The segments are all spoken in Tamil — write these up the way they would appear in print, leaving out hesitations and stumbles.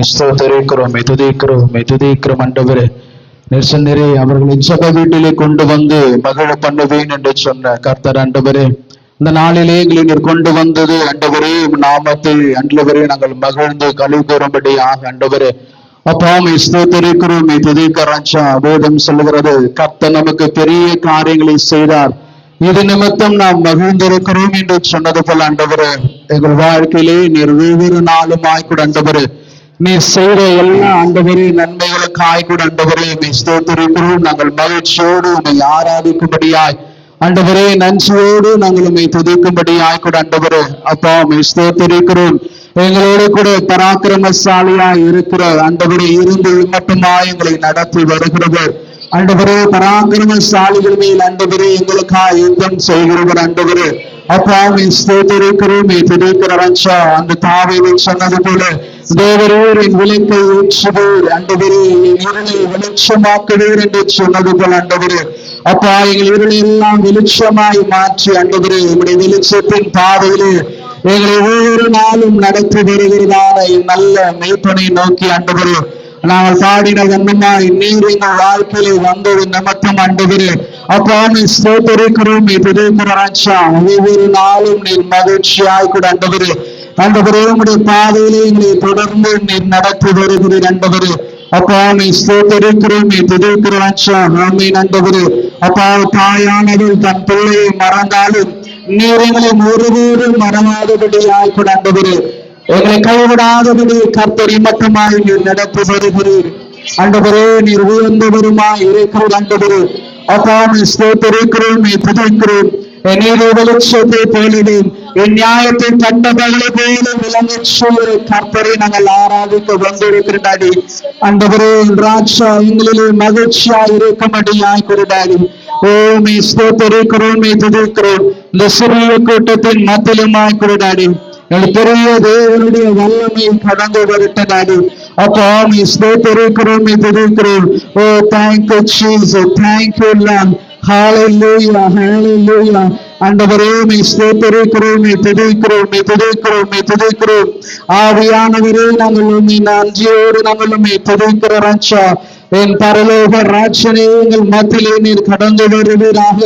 ஸ்தோத்திரிக்கிறோம், துதிக்கிறோம் ஆண்டவரே. நெர்சனரே அவர்களை ஜெப வீட்டிலே கொண்டு வந்து மகிழ பண்ணுவேன் என்று சொன்ன கர்த்தர் ஆண்டவரே, இந்த நாளிலே எங்களை நீர் கொண்டு வந்தது ஆண்டவரே நாமத்தில் ஆண்டவரே நாங்கள் மகிழ்ந்து கழி கூறும்படியாக ஆண்டவரே அப்பாமை ஸ்தோத்திரிக்கிறோம், துதிக்கிறோம். வேதம் சொல்லுகிறது கர்த்தர் நமக்கு பெரிய காரியங்களை செய்தார், இது நிமித்தம் நாம் மகிழ்ந்திருக்கிறோம் என்று சொன்னது போல ஆண்டவரே எங்கள் வாழ்க்கையிலே நீர் ஒவ்வொரு நாளுமாய் கூட ஆண்டவரே நீர் செய்த எல்லா ஆண்டவரே நன்மைகளுக்காய் கூட ஆண்டவரே ஸ்தோத்திரிக்கிறோம். நாங்கள் மகிழ்ச்சியோடு உண்மை ஆராதிக்கும்படியாய் ஆண்டவரே நன்றியோடு நாங்கள் உண்மை துதிக்கும்படியாய் கூட ஆண்டவரே அப்பா ஸ்தோத்திரிக்கிறோம். எங்களோடு கூட பராக்கிரமசாலியாய் இருக்கிற ஆண்டவரே இருந்து மட்டுமாய் எங்களை நடத்தி வருகிறவர் ஆண்டவரே, பராக்கிரமசாலிகள் மேல் ஆண்டவரே எங்களுக்காக யுத்தம் செய்கிறவர் ஆண்டவரே அப்பா ஸ்தோத்திரிக்கிறோம், துதிக்கிறோம். அந்த தாவீது சொன்னது போல தேவரீர் என் விளக்கை ஏற்றுவீர் ஆண்டவரே, என் இருளை வெளிச்சமாக்குவீர் என்று சொன்னது போல ஆண்டவரே அப்பா எங்கள் இருளை எல்லாம் வெளிச்சமாய் மாற்றி ஆண்டவரே உங்களுடைய வெளிச்சத்தின் பாதையிலே எங்களை ஒவ்வொரு நாளும் நடத்தி வருகிறதான நல்ல மெய்ப்பனை நோக்கி ஆண்டவரே நாங்கள் பாடின வண்ணமாய் நீர் எங்கள் வாழ்க்கையிலே வந்தது நிமித்தம் ஆண்டவரே அப்பா ஸ்தோத்திரிக்கிறோம், துதிக்கிறோம். ஒவ்வொரு நாளும் நீர் மகிழ்ச்சியாய் கூட ஆண்டவரே ஆண்டவரே உங்களுடைய பாதையிலே எங்களை தொடர்ந்து நீர் நடத்தி வருகிறீர் ஆண்டவரே அப்பா ஸ்தோத்திரிக்கிறோம், துதிக்கிறோம். ஆமீன் ஆண்டவரே அப்பா தாயானவள் தன் பிள்ளையை மறந்தாலும் நீர் எங்களை ஒருவரும் மறவாதபடியாய் கூட ஆண்டவரே எங்களை கைவிடாதபடி கர்த்தரி மட்டுமாய் நீர் நடத்தி வருகிறீர் ஆண்டவரே, நீர் உயர்ந்தவருமாய் இருக்கிறீர் ஆண்டவரே அப்பா ஸ்தோத்திரிக்கிறோம், துதிக்கிறோம். நீர் வெளிச்சத்தை போலிடும் என் நியாயத்தை கண்டவர்களை போல விளங்கச்சோறு கர்த்தரை நாங்கள் ஆராதிக்க வந்திருக்கிறாடி ஆண்டவரே ராட்சா எங்களிலே மகிழ்ச்சியா இருக்கும்படியாய் கொடுடாடி ஓமே ஸ்தோத்திரிக்கிறோம், துதிக்கிறோம். இந்த சிறிய கூட்டத்தின் மத்திலுமாய் கொடுடாடி பெரிய தேவனுடைய வல்லமை கடந்து வருட்டனாடி அப்பா ஸ்தோத்திரிக்கிறோம், துதிக்கிறோம். Oh thank you Jesus, thank you Lord. ஹalleluya, ஹalleluya. ஆண்டவரே ஸ்தோத்திரிக்கிறோம், துதிக்கிறோம். ஆவியானவரே நாங்கள் உம்மை நன்றியோடு நாங்கள் உம்மை துதிக்கிறோம். என் பரலோக ராஜ்யனே எங்கள் மத்தியிலே நீர் கடந்து வருவீராக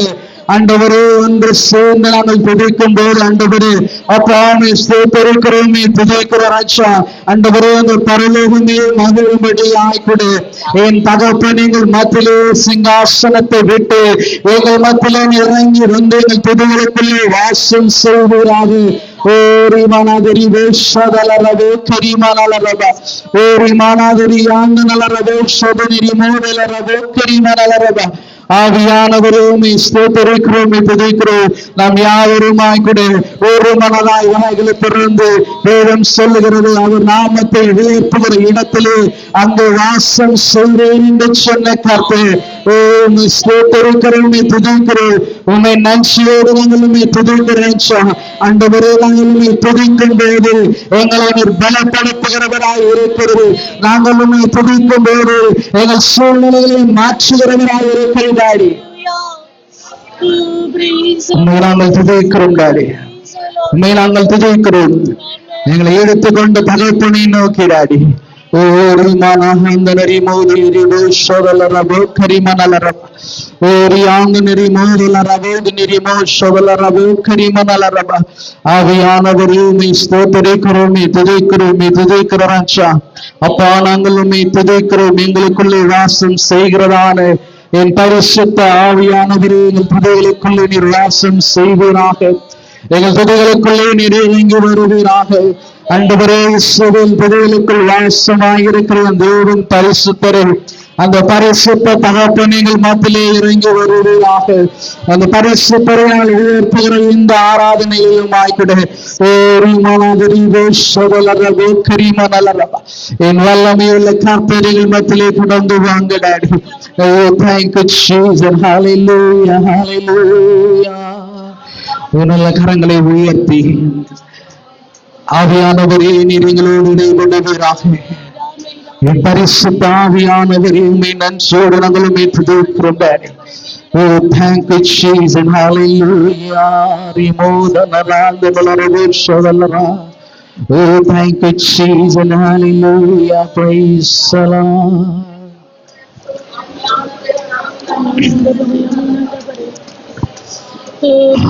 ஆண்டவரே. ஒன்று சேர்ந்து நாங்கள் துதிக்கும் போது ஆண்டவரே அப்பா ஸ்தோத்திரிக்கிறோம், துதிக்கிறோம். ஆண்டவரே அந்த பரலோகமே மகிழும்படி ஆய்கொடு என் தகப்பன் எங்கள் மத்தியிலே சிங்காசனத்தை விட்டு எங்கள் மத்தியிலே இறங்கி வந்து எங்கள் துதிகளுக்குள்ளே வாசம் செய்வீராக. ஓரி மானாதிரி வேஷதலரவே கரிமனலரபா ஓரி மானாதிரி ஆண்டனலரவே சோதனிரி மோடலரவே கரிமனலரபா. ஆவியானவரும் ஸ்தோத்திரிக்கிறோம், துதிக்கிறோம். நாம் யாவருமாய் கூட ஒரு மனதாய் வாய்களை திறந்து வேதம் சொல்லுகிறது அவர் நாமத்தை உயர்த்துகிற இடத்திலே அங்கு வாசம் செய்வேன் என்று சொன்ன கர்த்தர் ஸ்தோத்திரிக்கிறோம், துதிக்கிறோம். உண்மை நன்றியோடு நாங்களுமே துதிக்கிறேன் ஆண்டவரே. நாங்களுமே துதிக்கும் போது எங்களை நீர் பலப்படுத்துகிறவராய் இருக்கிறது. நாங்களுமே துதிக்கும் போது எங்கள் சூழ்நிலைகளை மாற்றுகிறவராய் இருக்கிறது. நாங்கள் துதிக்கிறோம் டாடி, உண்மை நாங்கள் துதிக்கிறோம். எங்களை எடுத்துக்கொண்டு தகப்பனை நோக்கி டாடி அப்பா நாங்கள் உம்மை துதிக்கிறோம். எங்களுக்குள்ளே வாசம் செய்கிறதான என் பரிசுத்த ஆவியானவரே எங்கள் துதிகளுக்குள்ளே நீர் வாசம் செய்வீராக. எங்கள் துதிகளுக்குள்ளே நீர் இறங்கி வருவீராக. ஆண்டவரே இஸ்ரவேல் துதிகளுக்குள் வாசமாயிருக்கிற தேவன் பரிசுத்தரே அந்த பரிசுத்த தகப்பன் எங்கள் மத்தியிலே இறங்கி வருவீராக. அந்த பரிசுத்தரை நாங்கள் உயர்த்துகிற இந்த ஆராதனையிலும் ஆய்கிட என் வல்லமையுள்ள கர்த்தர்கள் மத்தியிலே தொடர்ந்து வாங்கடாடி. ஓ தேங்க் யூ ஜீசஸ், ஹalleluya, ஹalleluya. நல்ல கரங்களை உயர்த்தி ஆவியானவரே நீர் எங்களோடு இடைபடுவீராக. என் பரிசுத்த ஆவியானவரே உம்மை நன்றியோடு நாங்கள் உம்மை துதிக்கிறோம். ஓ தேங்க் யூ ஜீசஸ், ஹalleluya. ரிமோதனராந்தலரவேஷவலரா Oh, thank you, Jesus. Hallelujah. Praise the Lord.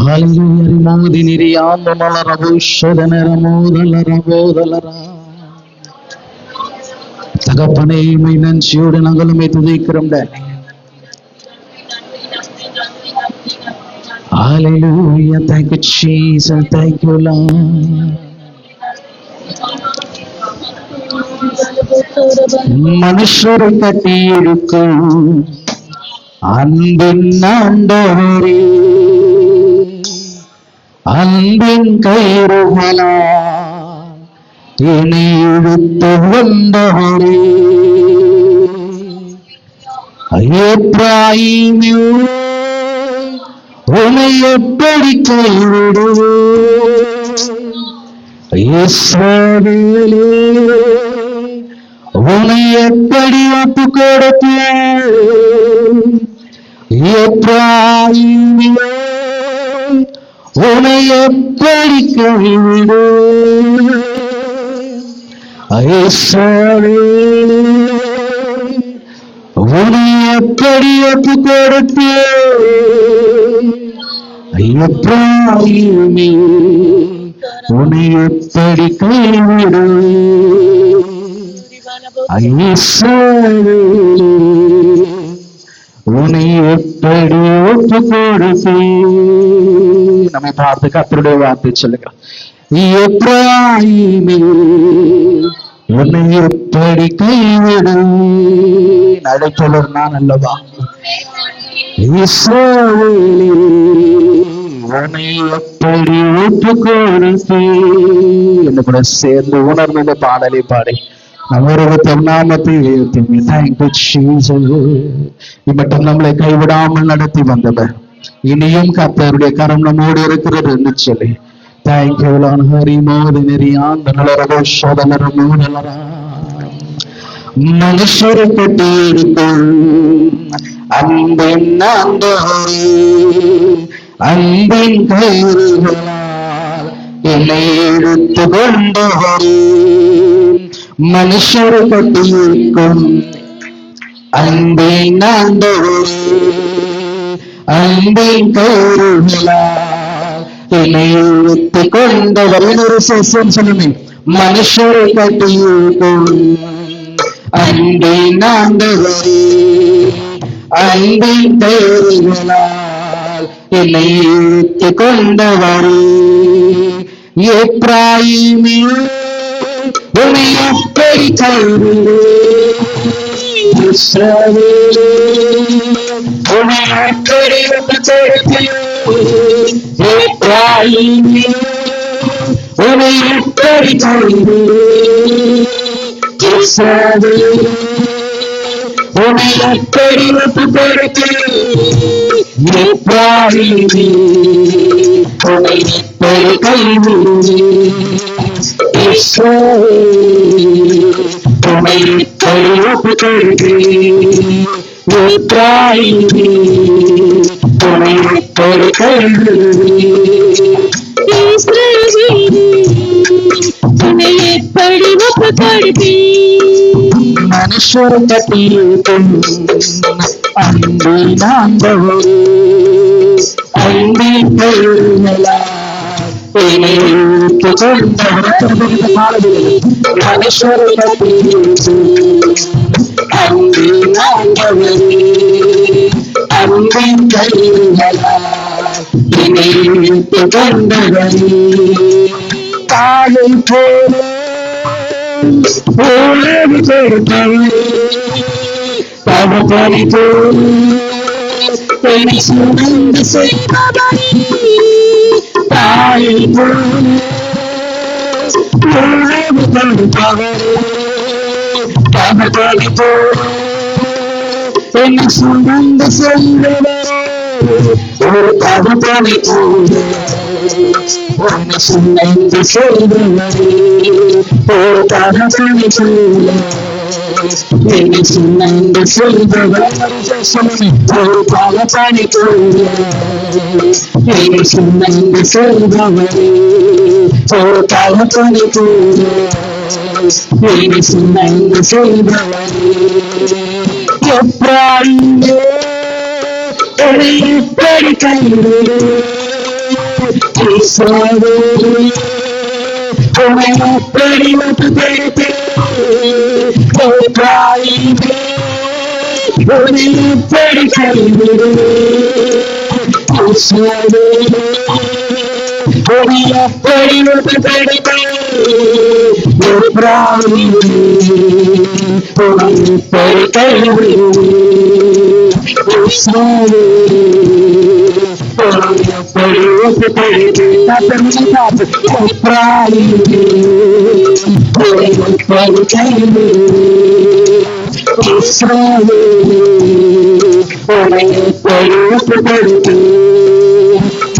Hallelujah. Rimodi niriando malarabu shodana modala rabodalara. தகப்பனே உம்மை நன்றியோடு நாங்கள் உம்மை துதிக்கிறோம் daddy. Hallelujah. Thank you, Jesus. Thank you, Lord. மனுஷரை கட்டி இருக்கும் அன்பின் ஆண்டவரே, அன்பின் கயிறுகளா என்னை இழுத்து வந்தவரே, எப்ராயிமே உன்னை எப்படி கைவிடுவேன், இஸ்ரவேலே உன்னை எப்படி ஒப்பு கொடுப்பேன், எப்ராயிமே உன்னை எப்படி கைவிடுவேன், இஸ்ரவேலே உன்னை எப்படி ஒப்பு கொடுப்பேன், எப்ராயிமே உன்னை எப்படி கைவிடுவேன், இஸ்ரவேலே உன்னை எப்படி ஒப்பு கொடுப்பேன். நம்மை பார்த்து கர்த்தருடைய வார்த்தை சொல்லுகிறார், எப்ராயிமே உன்னை எப்படி கைவிடுவேன். அழைத்தவர் நான் அல்லவா, இஸ்ரவேலே உன்னை எப்படி ஒப்பு கொடுப்பேன் என்று கூட சேர்ந்து உணர்ந்து இந்த பாடலை பாடி அவருடைய நாமத்தை உயர்த்தும். Thank you, Jesus. இம்மட்டும் நம்மளை கைவிடாமல் நடத்தி வந்தவர் இனியும் கர்த்தருடைய கரம் நம்மோடு இருக்கிறது என்று சொல்லி Thank you, Lord. ஹரிமோதி நெறியாந்த நலரகோ சோதனரமோ நலரா மனுஷரை கட்டி இருக்கும் அன்பின் ஆண்டவரே, அன்பின் கயிறுகளால் என்னை இழுத்து கொண்டவரே, மனுஷரை கட்டி இருக்கும் அன்பின் ஆண்டவரே, அன்பின் கயிறுகளால் என்னை இழுத்து கொண்டவர். ஒரு சேஷம் சொல்லுமே, மனுஷரை கட்டி இருக்கும் அன்பின் ஆண்டவரே, அன்பின் கயிறுகளால் என்னை இழுத்து கொண்டவரே, எப்ராயிமே உன்னை எப்படி கைவிடுவேன், இஸ்ரவேலே உன்னை எப்படி ஒப்பு கொடுப்பேன், எப்ராயிமே உன்னை எப்படி கைவிடுவேன், இஸ்ரவேலே உன்னை எப்படி ஒப்பு கொடுப்பேன், எப்ராயிமே உன்னை எப்படி கைவிடுவேன், இஸ்ரவேலே உன்னை எப்படி ஒப்பு கொடுப்பேன், எப்ராயிமே உன்னை எப்படி கைவிடுவேன், இஸ்ரவேலே உன்னை எப்படி ஒப்பு கொடுப்பேன், மனுஷரை கட்டியிருக்கும் அன்பின் ஆண்டவரே, அன்பின் கயிறுகளால் என்னை இழுத்து கொண்டவர். மனுஷரை கட்டியிருக்கும் அன்பின் ஆண்டவரே, அன்பின் கயிறுகளால் என்னை இழுத்து கொண்டவரே, தாயை போல உறவு கொடுத்தவரே, தகப்பனை போல என்னை சுமந்து செய்பவரே, தாயை போல உறவு கொடுத்தவரே, தகப்பனை போல என்னை சுமந்து செய்பவரே, ஒரு தகுப்பனை ஒரு சின்ன சொல்வரே ஒரு தகுப்பனை சின்ன சொல்பவர் ஒரு தகுப்பனை சின்ன சொல்பவரே ஒரு தகுப்பனை சின்ன சொல்பவரே எப்ராயிமே எப்படி கைவிடு எப்படி ஒப்புப்படுத்து எப்ராயிமே எப்படி கைவிடு எப்படி ஒப்புப்படுத்து எப்படி கைவிடு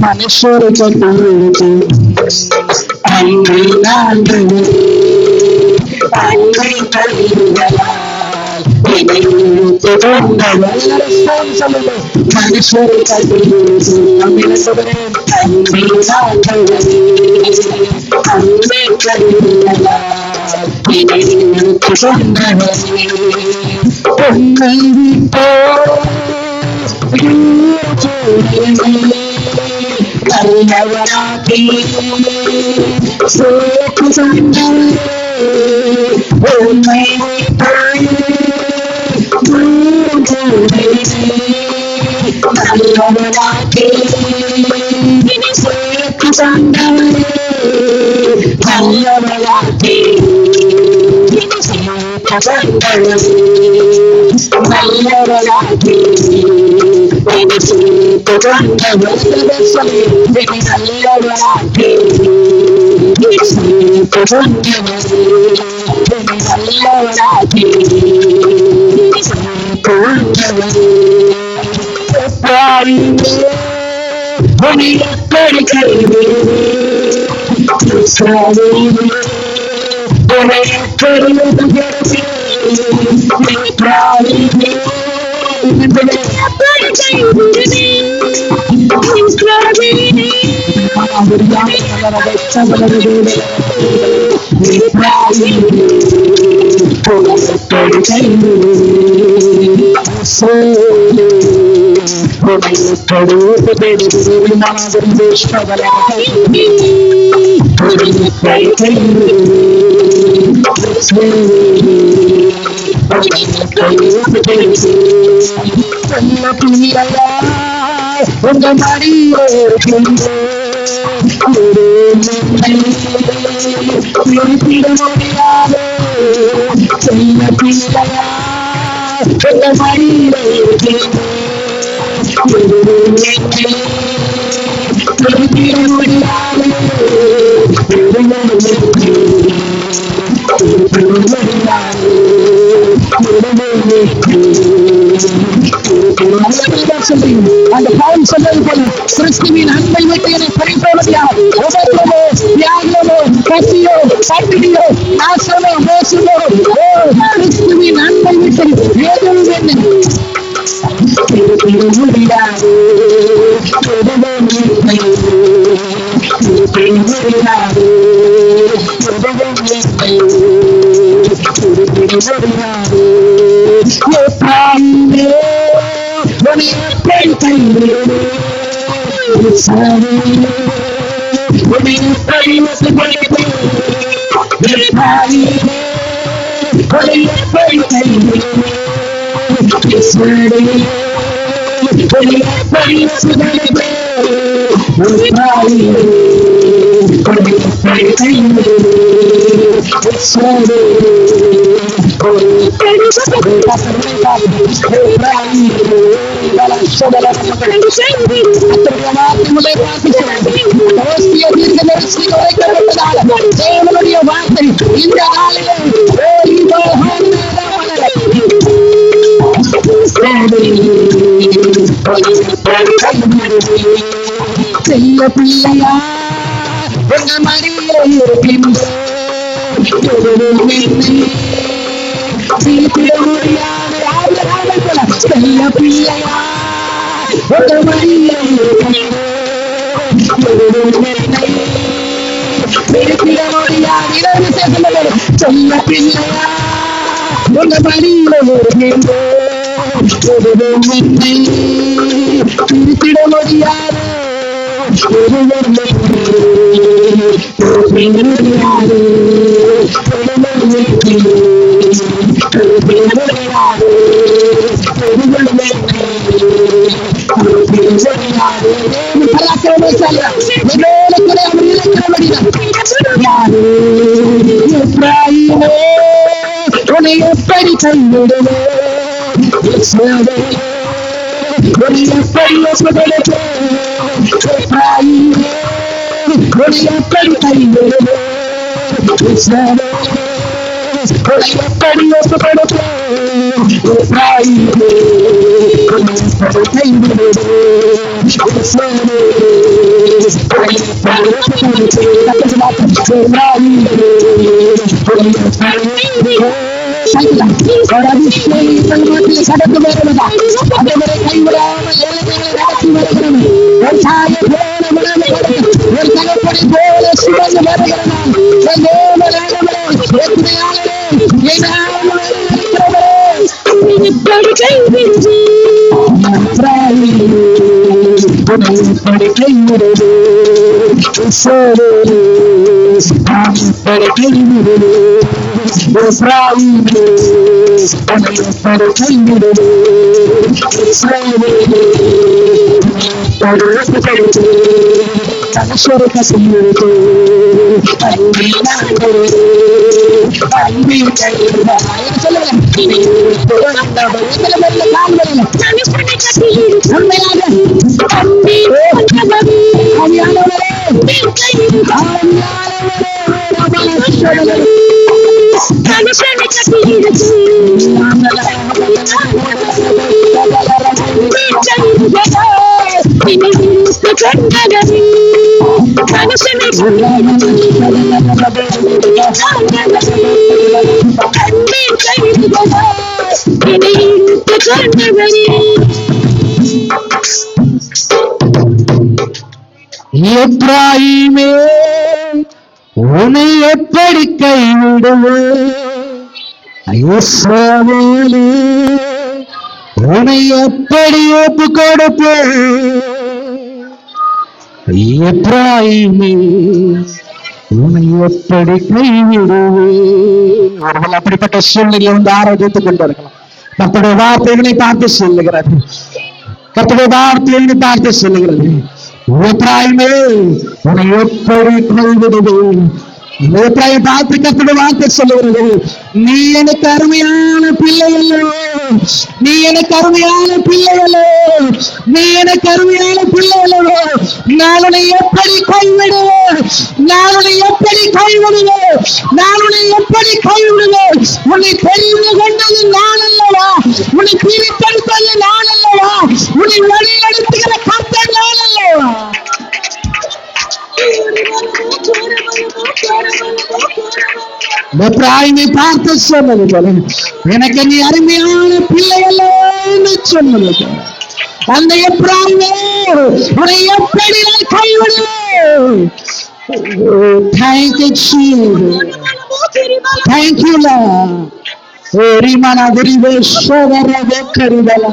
மனுஷரு அங்கே அந்த பவுல் சொன்னது போல கிறிஸ்துவின் அன்பை விட்டு என்னை பறிப்போவது யார்? உபத்திரமோ, தியாகமோ, கத்தியோ, பட்டினியோ, நாசமோ, மோசமோ, கிறிஸ்துவின் அன்பை விட்டு எதுவும் என்னை முடியாது. தேவனுடைய வார்த்தை இந்த நாளிலே செல்ல பிள்ளையா உங்க மடியிலே இருக்கின்றோம். சிரித்திட முடியாது ஆவியானவர் போல செல்ல பிள்ளையா உங்க மடியிலே சிரித்திட முடியாது செல்ல பிள்ளையா உங்க மடியிலே இருக்கின்றோம். சிரித்திட முடியாது உன்னை எப்படி கைவிடுவே எப்படி எப்படி கைவிடுவே எப்படி கடந்து வருவதா அதுவரை கைவிடாமல் நடத்தி வருகிறோம். ஒரு தாயை போல மனம் ஒரு தகப்பனை போல சுமந்து வருகிறோம். எப்ராயிமே உன்னை எப்படி கைவிடுவே இஸ்ரவேலே உன்னை எப்படி ஒப்பு கொடுப்பே எப்ராயிமே உன்னை எப்படி கைவிடுவே. அவர்கள் அப்படிப்பட்ட சூழ்நிலை வந்து ஆரோக்கியத்துக் கொண்டிருக்கலாம். கர்த்தருடைய வார்த்தைகளை பார்த்து சொல்லுகிறது. கர்த்தருடைய வார்த்தைகளை பார்த்து சொல்லுகிறது. எப்ராயிமே உன்னை எப்படி கைவிடுவே. பார்த்து கர்த்தருடைய வார்த்தை சொல்லுகிறது. நீ எனக்கு அருமையான பிள்ளை அல்லவோ, நீ எனக்கு அருமையான பிள்ளை அல்லவோ, நீ எனக்கு அருமையான பிள்ளை அல்லவோ. நான் உன்னை எப்படி கைவிடுவேன், நான் உன்னை எப்படி கைவிடுவேன், நான் உன்னை எப்படி கைவிடுவேன். உன்னை தெரிந்து கொண்டது நான் அல்லவா, உன்னை பிரித்தெடுத்தது நான் அல்லவா, உன்னை வழி நடத்துகிற கர்த்தர் நான் அல்லவா. எப்ராயிமை பார்த்து சொன்னது போல எனக்கு நீ அருமையான பிள்ளை அல்ல சொன்னது போல அந்த எப்ராயிமே உன்னை எப்படி நான் கைவிடுவேன். Thank you, Jesus. Thank you, Lord. Rimana Viriveshwara Vekarivala.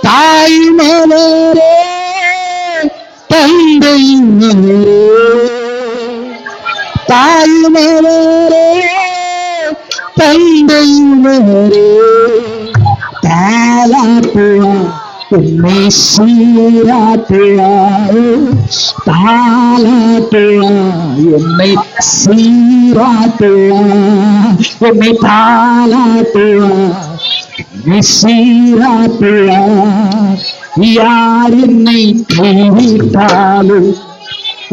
தாய் மேலே தந்தை மேலே, தாய் மேலே தந்தை மேலே தாலாட்டுவா என்னை சீராட்டுவா, தாலாட்டுவா என்னை சீராட்டுவா, என்னை தாலாட்டுவா என்னை சீராட்டுவா. யார் என்னை கைவிட்டாலும்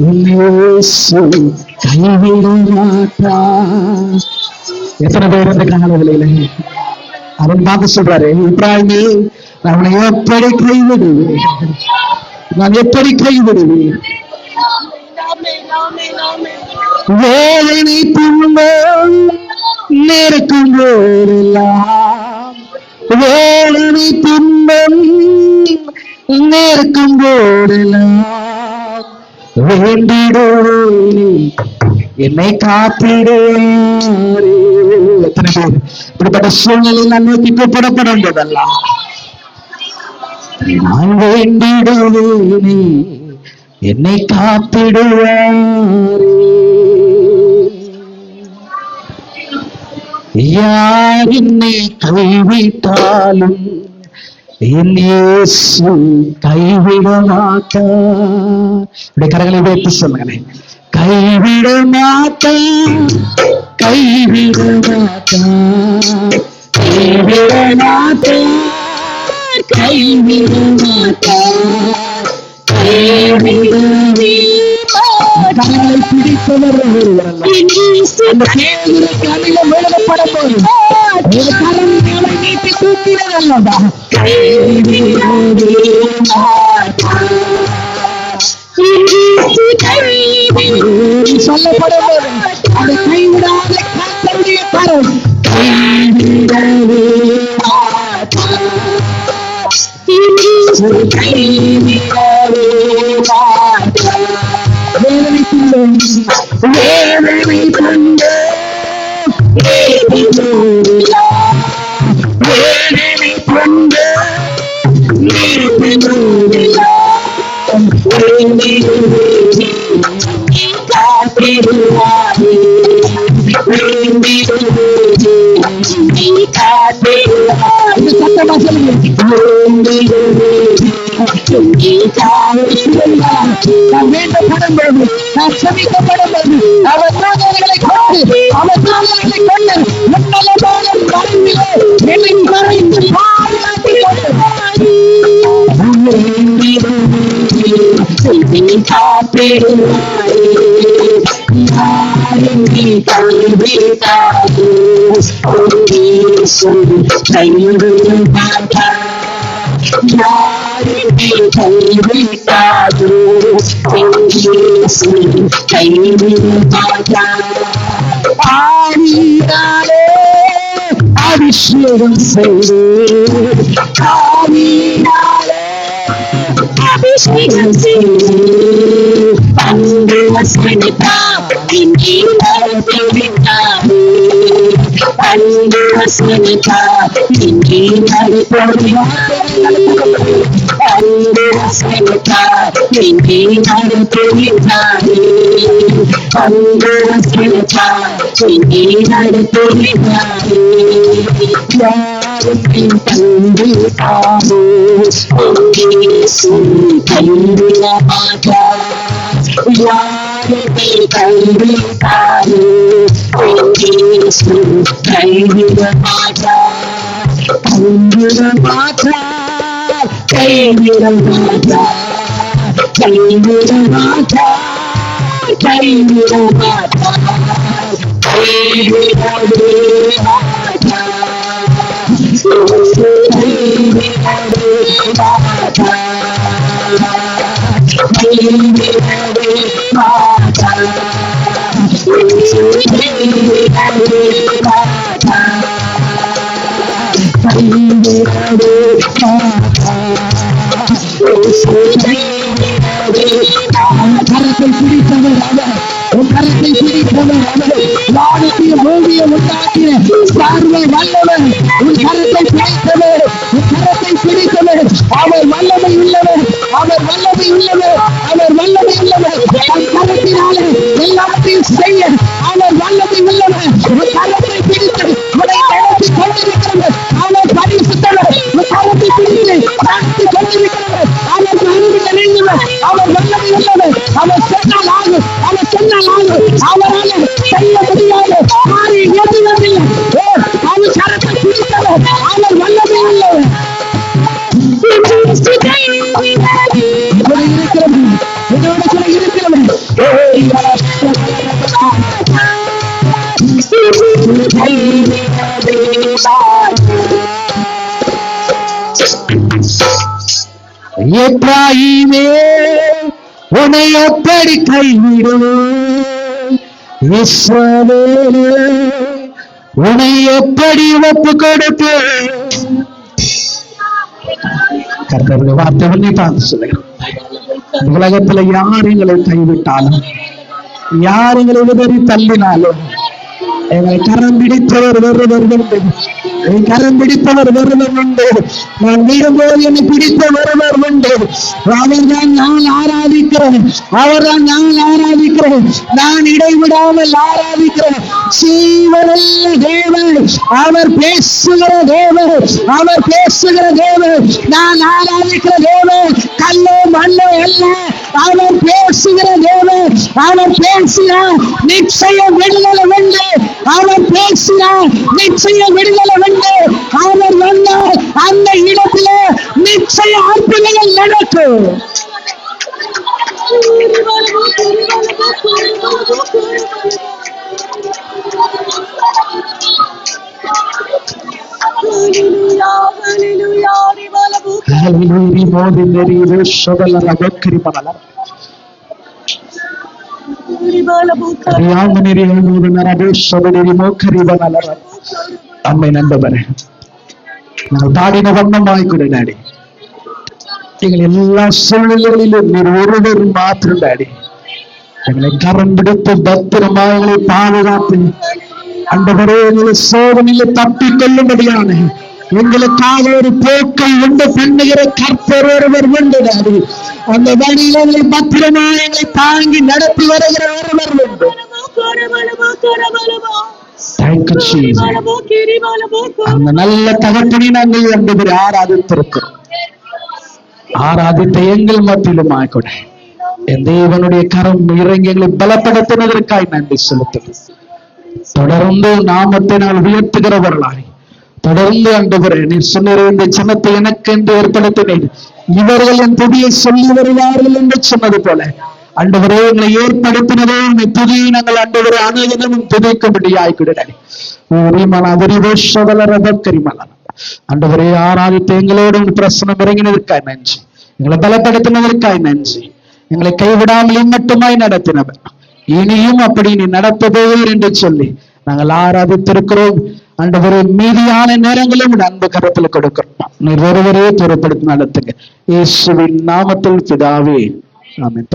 இயேசு கைவிட மாட்டார். எத்தனை பேர் இந்த காலவெளியில அவன் பார்த்து சொல்றாரு, இப்ராஹிமே நான் உன்னை எப்படி கைவிடுவேன், நான் எப்படி கைவிடுவேன். வேதனை துன்பம் நெருக்கும் போதெல்லாம், வேதனை துன்பம் நெருக்கும் போதெல்லாம் வேண்டிடுவேன் என்னை காத்திடுவாரே. எத்தனை பேர் இப்படிப்பட்ட சூழ்நிலையில் நான் நோக்கி கூப்பிடப்படும் போதெல்லாம் நான் வேண்டிடுவேனே என்னை காத்திடுவாரே. யார் என்னை கைவிட்டாலும் என் இயேசு கைவிட மாட்டார். இப்படி கரங்களை வைத்து சொல்லுங்களேன், கைவிட மாட்டார், கைவிட மாட்டார், கைவிட மாட்டார், கைவிட மாட்டார், கைவிடவே கரங்களை பிடித்தவர் அந்த கேள்விக்கு அமிலம் எழுதப்படும் போது ஒரு கரம் மேலே நீட்டி தூக்கினதல்லவா. சொல்லப்படும் போது அதை கைவிடாத கர்த்தருடைய கரம் கைவிடவே கைவிடவே வேதனை கொண்டு வேதனை கொண்டு வேதனை கொண்டு சத்தமா சொல்லுங்க, நான் வேண்டப்படும் போது, நான் சமிக்கப்படும் போது அவர் தூதர்களை கொண்டு, அவர் தூதர்களை கொண்டு முன்னலமான மறைவிலே என்னை மறைந்து பாதுகாத்துக் ஆவியினாலே அபிஷேகம் செய்து, ஆவியினாலே அபிஷேகம் செய்து அன்பு வசனித்தார் இங்கே நடத்திவிட்டார், அன்பு வசனித்தார் இங்கே நடத்திவிட்டார், அன்பு வசனித்தார் இங்கே நடத்திவிட்டார், அன்பு வசனித்தார் இங்கே நடத்திவிட்டார். யாரும் பின் தந்து காமோ கைவிட மாட்டார், யாரும் கைவிட்டாரோ கைவிட மாட்டார், கைவிட மாட்டார், கைவிட மாட்டார், கைவிட மாட்டார், கைவிட மாட்டார், கைவிடவே மாட்டார், கரத்தை பிடித்தவர் அவர், கரத்தை பிடித்தவர் அவர், வானத்திய பூமியை உண்டாக்கின சர்வ வல்லவர், உன் கரத்தை பிடித்தவர், உன் கரத்தை பிடித்தவர், அவர் வல்லமை உள்ளவர், அவர் வல்லமை உள்ளவர், அவர் வல்லமை உள்ளவர், தன் கரத்தினாலே எல்லாத்தையும் செய்ய அவர் வல்லமை உள்ளவர். உன் கரத்தை பிடித்து உன்னை நடத்தி கொண்டிருக்கிறவர் அவர் பரிசுத்தவர், உன் கரத்தை பிடித்து நடத்தி கொண்டிருக்கிறவர் அவர் அறிவிக்க வேண்டுவர், அவர் வல்லமை உள்ளவர், அவர் சொன்னால் ஆகும், அவர் சொன்னால் ஆகும், அவரால் செய்ய முடியாது யாரும் எதுவதில்லை. அவர் கரத்தை பிடித்தவர், அவர் வல்லமை உள்ளவர். இருக்கிறது, என்னோட கூட இருக்கிறது. கைவிடவே எப்ராஹீமே உன்னை எப்படி கைவிடுவேன், இஸ்ரவேலே உன்னை எப்படி ஒப்பு கொடுப்பேன். கர்த்தருடைய வார்த்தை பண்ணி பார்த்து சொல்லுங்க. உலகத்துல யார் எங்களை கைவிட்டாலும், யார் எங்களை உதறி தள்ளினாலும், எங்களை கரம் பிடித்தவர் ஒருவர் உண்டு. கரம் பிடித்தவர் ஒருவர் உண்டு. நான் விடும்போது என்னை பிடித்த ஒருவர் உண்டு. அவர்தான் நான் ஆராதிக்கிறேன். அவர்தான் நான் ஆராதிக்கிறேன். நான் இடைவிடாமல் ஆராதிக்கிறேன். ஜீவனுள்ள தேவன், அவர் பேசுகிற தேவன், அவர் பேசுகிற தேவன். நான் ஆராதிக்கிற தேவன் கல்லோ மண்ணோ அல்ல. அவர் பேசுகிற தேவன். அவர் பேசினார் நிச்சயம் விடுதலை உண்டு. அவர் பேசினார் நிச்சயம் விடுதலை உண்டு. அவர் வந்தால் அந்த இடத்துல நிச்சயம் அற்புதங்கள் நடக்கும். அம்மை நண்பரே, நாங்கள் பாடின வண்ணமாய் கூட டாடி, எங்கள் எல்லா சூழ்நிலைகளிலும் நீர் ஒருவர் மாத்திரம் டாடி எங்களை கரம் பிடித்து பத்திரமா எங்களை பாதுகாத்து அண்டவரே எங்களை சோதனையில தப்பிக் கொள்ளும்படியான எங்களுக்காக ஒரு போக்கை உண்டு பண்ணுகிற கர்த்தர் ஒருவர் உண்டு டாடி. அந்த வழியில எங்களை பத்திரமா எங்களை தாங்கி நடத்தி வருகிற ஒருவர் உண்டு. அந்த நல்ல தகப்பனை நாங்கள் அண்டவரை ஆராதித்திருக்கிறோம். ஆராதித்த எங்கள் மத்தியிலும் ஆகக்கூட என் தேவனுடைய கரம் இறங்கி எங்களை பலப்படுத்தினதற்காய் நன்றி செலுத்துகிறோம். தொடர்ந்து நாமத்தை நாங்கள் உயர்த்துகிறவர்களாய் தொடர்ந்து அண்டவரே நீர் சொன்ன இந்த சின்னத்தை எனக்கு என்று ஏற்படுத்தினேன், இவர்கள் என் துதியை சொல்லி வருவார்கள் என்று சொன்னது போல அண்டவரே எங்களை ஏற்படுத்தினதே இந்த துதியை நாங்கள் அண்டவரை அனைவரும் துதிக்கும்படியாய்க்கிட அண்டவரே ஆராதித்து எங்களோடு பிரசனம் இறங்கினதற்காய் நன்றி. எங்களை பலப்படுத்தினதற்காய் நன்றி. எங்களை கைவிடாமல் மட்டுமாய் நடத்தினவர் இனியும் அப்படி நீ நடத்துபவர் என்று சொல்லி நாங்கள் ஆராதித்திருக்கிறோம். ஆண்டவரே மீதியான நேரங்களும் அன்பு கரத்துல கொடுக்கிறோம். நீர் ஒருவரே பொறுப்படுத்தி நடத்துங்க. இயேசுவின் நாமத்தில் பிதாவே, ஆமென்.